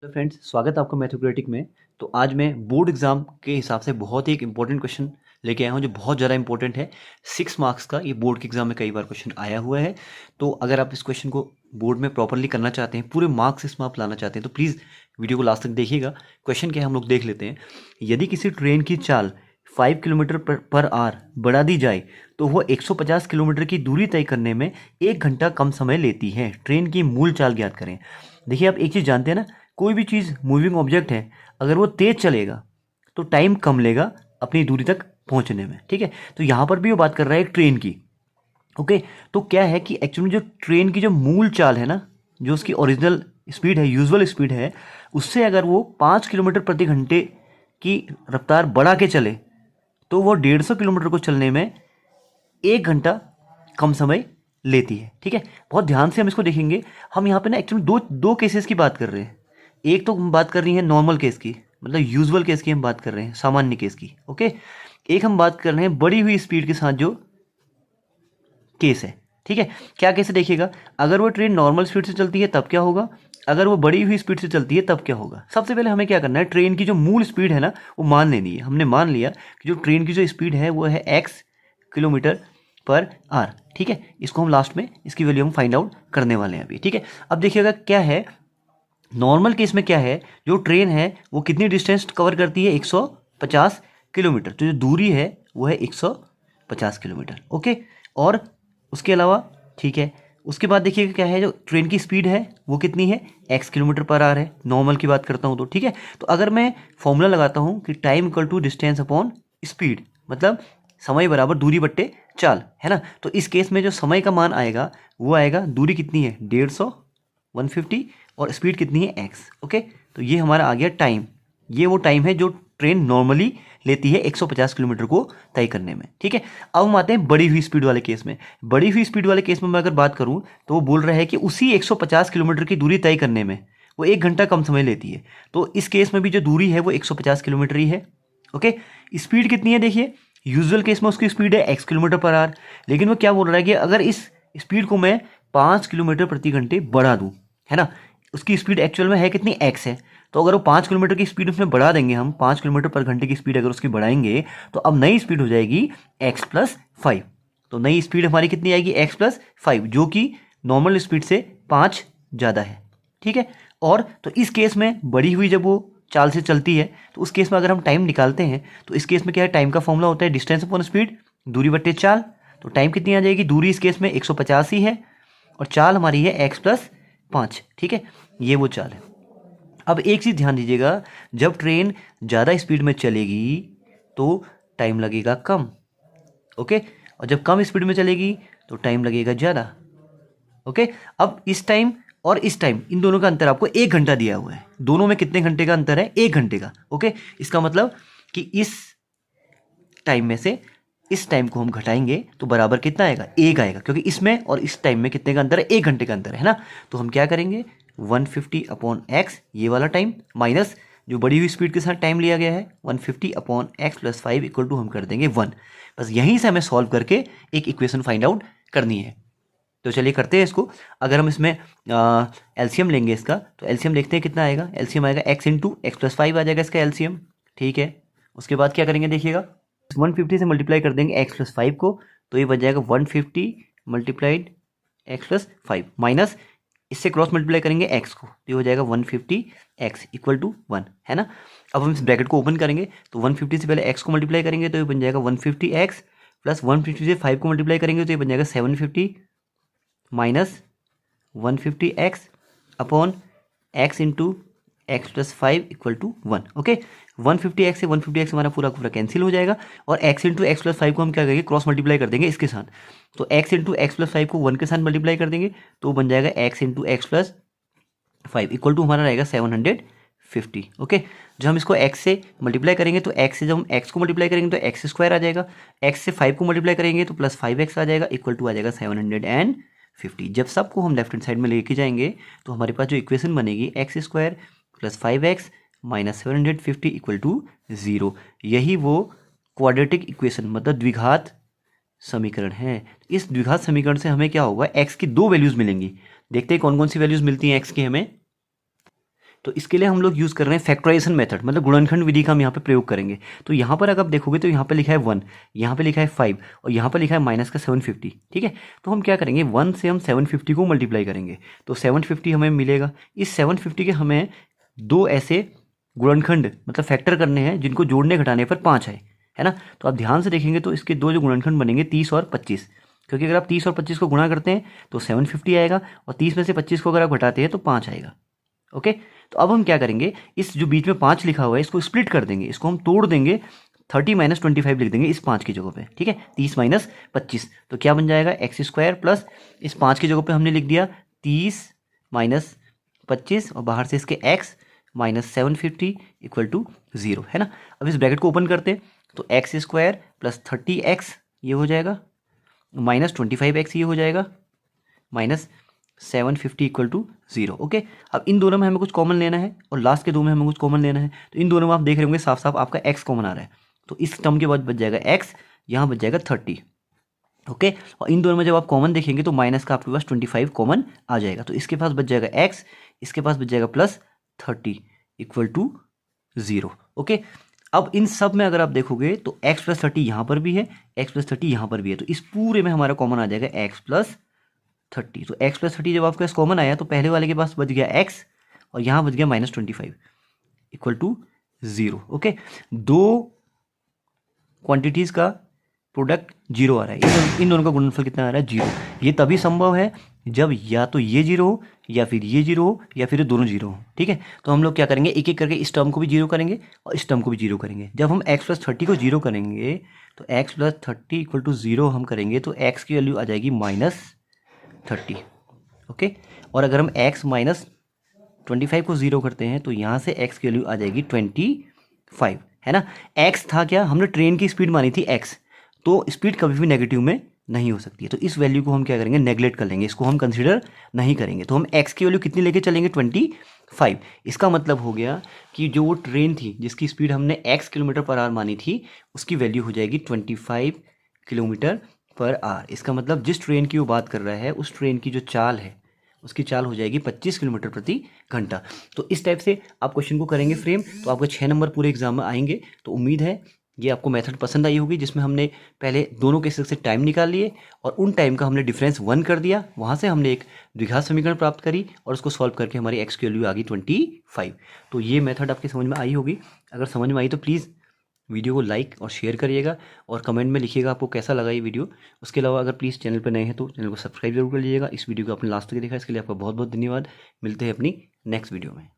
Hello friends, स्वागत है आपका मैथमेटिक में। तो आज मैं बोर्ड एग्जाम के हिसाब से बहुत ही एक इंपॉर्टेंट क्वेश्चन लेके आया हूँ जो बहुत ज़्यादा इंपॉर्टेंट है। 6 मार्क्स का ये बोर्ड के एग्जाम में कई बार क्वेश्चन आया हुआ है। तो अगर आप इस क्वेश्चन को बोर्ड में प्रॉपरली करना चाहते हैं, पूरे मार्क्स इसमें आप लाना चाहते हैं, तो प्लीज़ वीडियो को लास्ट तक देखिएगा। क्वेश्चन क्या है हम लोग देख लेते हैं। यदि किसी ट्रेन की चाल 5 किलोमीटर पर आवर बढ़ा दी जाए तो वह 150 किलोमीटर की दूरी तय करने में 1 घंटा कम समय लेती है। ट्रेन की मूल चाल ज्ञात करें। देखिए, आप एक चीज़ जानते हैं ना, कोई भी चीज़ मूविंग ऑब्जेक्ट है, अगर वो तेज चलेगा तो टाइम कम लेगा अपनी दूरी तक पहुंचने में। ठीक है, तो यहाँ पर भी वो बात कर रहा है ट्रेन की। ओके, तो क्या है कि एक्चुअली जो ट्रेन की जो मूल चाल है ना, जो उसकी ओरिजिनल स्पीड है, यूजुअल स्पीड है, उससे अगर वो 5 किलोमीटर प्रति घंटे की रफ्तार बढ़ा के चले तो वो 150 किलोमीटर को चलने में 1 घंटा कम समय लेती है। ठीक है, बहुत ध्यान से हम इसको देखेंगे। हम यहाँ पे ना एक्चुअली दो दो केसेस की बात कर रहे हैं। एक तो हम बात कर रही है नॉर्मल केस की, मतलब यूजुअल केस की हम बात कर रहे हैं, सामान्य केस की। ओके, एक हम बात कर रहे हैं बढ़ी हुई स्पीड के साथ जो केस है। ठीक है, क्या केस है देखिएगा। अगर वो ट्रेन नॉर्मल स्पीड से चलती है तब क्या होगा, अगर वो बढ़ी हुई स्पीड से चलती है तब क्या होगा। सबसे पहले हमें क्या करना है, ट्रेन की जो मूल स्पीड है ना वो मान लेनी है। हमने मान लिया कि जो ट्रेन की जो स्पीड है वो है x किलोमीटर पर आवर। ठीक है, इसको हम लास्ट में इसकी वैल्यू हम फाइंड आउट करने वाले हैं अभी। ठीक है, अब देखिएगा क्या है, नॉर्मल केस में क्या है, जो ट्रेन है वो कितनी डिस्टेंस कवर करती है, 150 किलोमीटर। तो जो दूरी है वो है 150 किलोमीटर। ओके, और उसके अलावा ठीक है, उसके बाद देखिएगा क्या है, जो ट्रेन की स्पीड है वो कितनी है, x किलोमीटर पर आवर है। नॉर्मल की बात करता हूँ तो ठीक है, तो अगर मैं फॉर्मूला लगाता हूँ कि time equal to distance upon speed, मतलब समय बराबर दूरी बट्टे चाल, है ना। तो इस केस में जो समय का मान आएगा वो आएगा, दूरी कितनी है 150, 150, और स्पीड कितनी है x। ओके, तो ये हमारा आ गया टाइम। ये वो टाइम है जो ट्रेन नॉर्मली लेती है 150 किलोमीटर को तय करने में। ठीक है, अब हम आते हैं बड़ी हुई स्पीड वाले केस में। बड़ी हुई स्पीड वाले केस में मैं अगर बात करूं तो वो बोल रहा है कि उसी 150 किलोमीटर की दूरी तय करने में वो 1 घंटा कम समय लेती है। तो इस केस में भी जो दूरी है वो 150 किलोमीटर ही है। ओके, स्पीड कितनी है देखिए, यूजुअल केस में उसकी स्पीड है x किलोमीटर पर आवर, लेकिन वो क्या बोल रहा है कि अगर इस स्पीड को मैं 5 किलोमीटर प्रति घंटे बढ़ा दूं, है ना, उसकी स्पीड एक्चुअल में है कितनी, x है। तो अगर वो 5 किलोमीटर की स्पीड उसमें बढ़ा देंगे, हम 5 किलोमीटर पर घंटे की स्पीड अगर उसकी बढ़ाएंगे तो अब नई स्पीड हो जाएगी x+5। तो नई स्पीड हमारी कितनी आएगी, x+5, जो कि नॉर्मल स्पीड से 5 ज़्यादा है। ठीक है, और तो इस केस में बढ़ी हुई जब वो चाल से चलती है तो उस केस में अगर हम टाइम निकालते हैं तो इस केस में क्या है, टाइम का फॉर्मूला होता है डिस्टेंस अपॉन स्पीड, दूरी बट्टे चाल। तो टाइम कितनी आ जाएगी, दूरी इस केस में 150 ही है और चाल हमारी है x+5। ठीक है, ये वो चाल है। अब एक चीज़ ध्यान दीजिएगा, जब ट्रेन ज़्यादा स्पीड में चलेगी तो टाइम लगेगा कम। ओके, और जब कम स्पीड में चलेगी तो टाइम लगेगा ज़्यादा। ओके, अब इस टाइम और इस टाइम, इन दोनों का अंतर आपको 1 घंटा दिया हुआ है। दोनों में कितने घंटे का अंतर है, 1 घंटे का। ओके, इसका मतलब कि इस टाइम में से इस टाइम को हम घटाएंगे तो बराबर कितना आएगा, 1 आएगा, क्योंकि इसमें और इस टाइम में कितने का अंतर है, 1 घंटे का अंतर है ना। तो हम क्या करेंगे, 150/x ये वाला टाइम माइनस जो बढ़ी हुई स्पीड के साथ टाइम लिया गया है 150/x+5 इक्वल टू हम कर देंगे 1। बस यहीं से हमें सॉल्व करके एक इक्वेशन फाइंड आउट करनी है। तो चलिए करते हैं इसको। अगर हम इसमें एलसीएम लेंगे इसका, तो एलसीएम देखते हैं कितना आएगा। एलसीएम आएगा x×x+5 आ जाएगा इसका एलसीएम। ठीक है, उसके बाद क्या करेंगे देखिएगा, 150 से मल्टीप्लाई कर देंगे x+5 को, तो ये बच जाएगा 150 मल्टीप्लाइड x+5 माइनस इससे क्रॉस मल्टीप्लाई करेंगे x को, तो ये हो जाएगा 150x इक्वल टू 1, है ना। अब हम इस ब्रैकेट को ओपन करेंगे तो 150 से पहले x को मल्टीप्लाई करेंगे तो ये बन जाएगा 150x प्लस 150 से 5 को मल्टीप्लाई करेंगे तो ये बन जाएगा 750 minus 150x upon x×x+5 equal to 1। Okay, 150x से 150x हमारा पूरा पूरा कैंसिल हो जाएगा और x×x+5 को हम क्या करेंगे, क्रॉस मल्टीप्लाई कर देंगे इसके साथ। तो x×x+5 को 1 के साथ मल्टीप्लाई कर देंगे तो बन जाएगा x×x+5 इक्वल टू हमारा रहेगा 750। ओके, जब हम इसको x से मल्टीप्लाई करेंगे तो x से जब हम x को मल्टीप्लाई करेंगे तो x² आ जाएगा, x से 5 को मल्टीप्लाई करेंगे तो प्लस 5x आ जाएगा इक्वल टू आ जाएगा 750। जब सबको हम लेफ्ट हैंड साइड में लेके जाएंगे तो हमारे पास जो इक्वेशन बनेगी x² plus 5x minus 750 equal to 0। यही वो क्वाड्रेटिक इक्वेशन मतलब द्विघात समीकरण है। इस द्विघात समीकरण से हमें क्या होगा, x की 2 वैल्यूज मिलेंगी। देखते हैं कौन कौन सी वैल्यूज मिलती हैं x की हमें। तो इसके लिए हम लोग यूज़ कर रहे हैं फैक्टराइजेशन मेथड, मतलब गुणनखंड विधि का हम यहाँ पे प्रयोग करेंगे। तो यहाँ पर अगर आप देखोगे तो यहाँ पे लिखा है 1, यहाँ पे लिखा है 5 और यहाँ पर लिखा है माइनस का 750, ठीक है। तो हम क्या करेंगे, 1 से हम 750 को मल्टीप्लाई करेंगे तो 750 हमें मिलेगा। इस 750 के हमें दो ऐसे गुणनखंड मतलब फैक्टर करने हैं जिनको जोड़ने घटाने पर 5 है ना। तो आप ध्यान से देखेंगे तो इसके दो जो गुणनखंड बनेंगे 30 और 25, क्योंकि अगर आप 30 और 25 को गुणा करते हैं तो 750 आएगा और 30 में से 25 को अगर आप घटाते हैं तो 5 आएगा। ओके, तो अब हम क्या करेंगे, इस जो बीच में 5 लिखा हुआ है इसको स्प्लिट कर देंगे, इसको हम तोड़ देंगे, 30 माइनस 25 लिख देंगे इस 5 की जगह पे, ठीक है। 30 माइनस 25 तो क्या बन जाएगा, एक्स स्क्वायर प्लस इस 5 की जगह पे हमने लिख दिया 30 माइनस 25 और बाहर से इसके एक्स माइनस 750 इक्वल टू 0, है ना। अब इस ब्रैकेट को ओपन करते हैं तो एक्स स्क्वायर प्लस 30x ये हो जाएगा, माइनस 25x ये हो जाएगा, माइनस 750 इक्वल टू 0। ओके, अब इन दोनों में हमें कुछ कॉमन लेना है और लास्ट के दो में हमें कुछ कॉमन लेना है। तो इन दोनों में आप देख रहे होंगे साफ साफ आपका x कॉमन आ रहा है, तो इस टर्म के बाद बच जाएगा x, यहाँ बच जाएगा 30। ओके, और इन दोनों में जब आप कॉमन देखेंगे तो माइनस का आपके पास 25 कॉमन आ जाएगा, तो इसके पास बच जाएगा x, इसके पास बच जाएगा प्लस 30 इक्वल टू 0। ओके, अब इन सब में अगर आप देखोगे तो x प्लस 30 यहाँ पर भी है, x प्लस 30 यहाँ पर भी है, तो इस पूरे में हमारा कॉमन आ जाएगा x प्लस 30। तो x प्लस 30 जब आपके पास कॉमन आया तो पहले वाले के पास बच गया x और यहाँ बच गया माइनस 25 इक्वल टू 0। ओके, दो क्वांटिटीज़ का प्रोडक्ट 0 आ रहा है, इन दोनों का गुणनफल कितना आ रहा है, 0। ये तभी संभव है जब या तो ये 0 हो या फिर ये 0 हो या फिर दोनों 0 हो, ठीक है। तो हम लोग क्या करेंगे, एक एक करके इस टर्म को भी 0 करेंगे और इस टर्म को भी 0 करेंगे। जब हम x प्लस 30 को 0 करेंगे तो x प्लस 30 इक्वल टू 0 हम करेंगे तो x की वैल्यू आ जाएगी माइनस 30। ओके, और अगर हम x माइनस 25 को 0 करते हैं तो यहाँ से x की वैल्यू आ जाएगी 25, है ना। x था क्या, हमने ट्रेन की स्पीड मानी थी x, तो स्पीड कभी भी नेगेटिव में नहीं हो सकती है, तो इस वैल्यू को हम क्या करेंगे, नेगलेक्ट कर लेंगे, इसको हम कंसीडर नहीं करेंगे। तो हम x की वैल्यू कितनी लेके चलेंगे, 25। इसका मतलब हो गया कि जो वो ट्रेन थी जिसकी स्पीड हमने x किलोमीटर पर आवर मानी थी उसकी वैल्यू हो जाएगी 25 किलोमीटर पर आवर। इसका मतलब जिस ट्रेन की वो बात कर रहा है उस ट्रेन की जो चाल है उसकी चाल हो जाएगी 25 किलोमीटर प्रति घंटा। तो इस टाइप से आप क्वेश्चन को करेंगे फ्रेम, तो आपके 6 नंबर पूरे एग्जाम में आएंगे। तो उम्मीद है ये आपको मेथड पसंद आई होगी, जिसमें हमने पहले दोनों केसेस से टाइम निकाल लिए और उन टाइम का हमने डिफरेंस 1 कर दिया, वहाँ से हमने एक द्विघात समीकरण प्राप्त करी और उसको सॉल्व करके हमारी x की वैल्यू आ गई 25। तो ये मेथड आपकी समझ में आई होगी। अगर समझ में आई तो प्लीज़ वीडियो को लाइक और शेयर करिएगा और कमेंट में लिखिएगा आपको कैसा लगा ये वीडियो। उसके अलावा अगर प्लीज़ चैनल पर नए हैं तो चैनल को सब्सक्राइब जरूर कर लीजिएगा। इस वीडियो को आपने लास्ट तक देखा, इसके लिए आपका बहुत बहुत धन्यवाद। मिलते हैं अपनी नेक्स्ट वीडियो में।